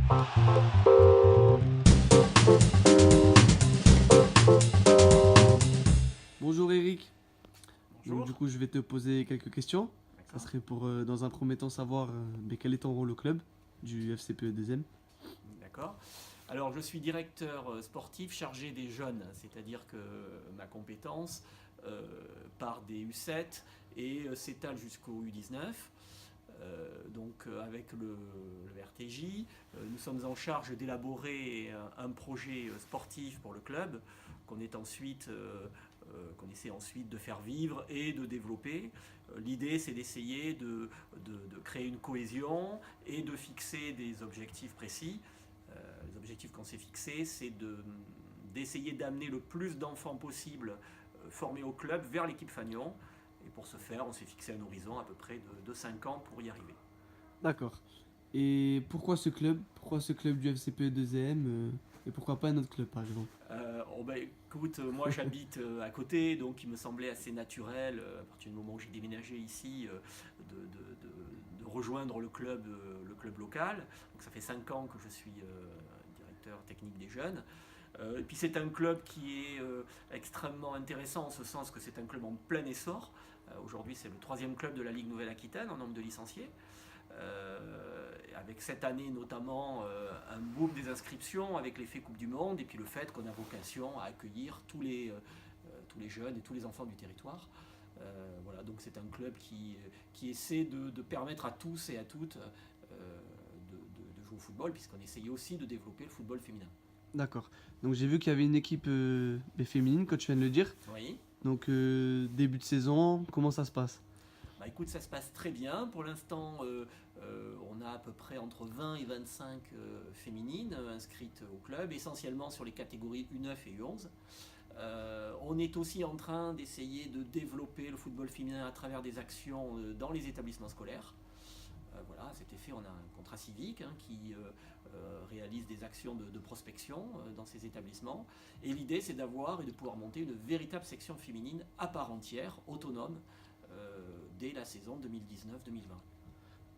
Bonjour Eric. Donc, Bonjour. du coup, je vais te poser quelques questions. Ça D'accord. serait pour, dans un premier temps, savoir quel est ton rôle au club du FCPE 2M. D'accord. Alors, je suis directeur sportif chargé des jeunes, c'est-à-dire que ma compétence euh, part des U7 et s'étale jusqu'au U19. Avec le RTJ, nous sommes en charge d'élaborer un projet sportif pour le club qu'on essaie ensuite de faire vivre et de développer. L'idée, c'est d'essayer de créer une cohésion et de fixer des objectifs précis. Les objectifs qu'on s'est fixés, c'est d'essayer d'amener le plus d'enfants possible formés au club vers l'équipe Fagnon. Et pour ce faire, on s'est fixé un horizon à peu près de 5 ans pour y arriver. D'accord. Et pourquoi ce club? Pourquoi ce club du FCPE 2M et pourquoi pas un autre club, par exemple? Écoute, moi j'habite à côté, donc il me semblait assez naturel, à partir du moment où j'ai déménagé ici, de rejoindre le club local. Donc ça fait 5 ans que je suis directeur technique des jeunes. Et puis c'est un club qui est extrêmement intéressant en ce sens que c'est un club en plein essor. Aujourd'hui c'est le troisième club de la Ligue Nouvelle-Aquitaine en nombre de licenciés. Avec cette année notamment un boom des inscriptions avec l'effet Coupe du Monde et puis le fait qu'on a vocation à accueillir tous les jeunes et tous les enfants du territoire. Voilà, donc c'est un club qui essaie de permettre à tous et à toutes de jouer au football, puisqu'on essayait aussi de développer le football féminin. D'accord. Donc j'ai vu qu'il y avait une équipe féminine, comme tu viens de le dire. Oui. Donc début de saison, comment ça se passe? Bah écoute, ça se passe très bien. Pour l'instant, on a à peu près entre 20 et 25 féminines inscrites au club, essentiellement sur les catégories U9 et U11. On est aussi en train d'essayer de développer le football féminin à travers des actions dans les établissements scolaires. Voilà, à cet effet, on a un contrat civique qui réalise des actions de prospection dans ces établissements. Et l'idée, c'est d'avoir et de pouvoir monter une véritable section féminine à part entière, autonome, dès la saison 2019-2020.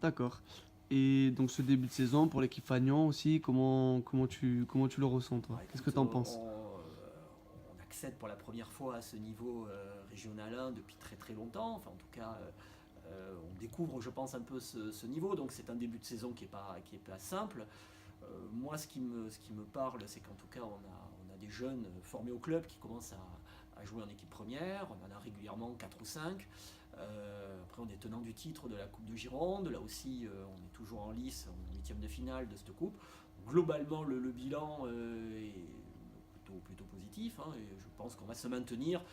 D'accord. Et donc ce début de saison pour l'équipe Fagnon aussi, comment tu le ressens toi? Bah, Qu'est-ce que écoute, tu en penses? on accède pour la première fois à ce niveau régional 1 depuis très très longtemps. Enfin, en tout cas, on découvre, je pense, un peu ce niveau. Donc, c'est un début de saison qui est pas simple. Moi, ce qui me parle, c'est qu'en tout cas, on a des jeunes formés au club qui commencent à jouer en équipe première. On en a régulièrement 4 ou 5. Après, on est tenant du titre de la Coupe de Gironde. Là aussi, on est toujours en lice, en huitième de finale de cette coupe. Globalement, le bilan est plutôt positif. Et je pense qu'on va se maintenir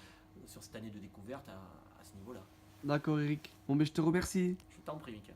sur cette année de découverte à ce niveau-là. D'accord Eric. Bon ben je te remercie. Je t'en prie, Mika.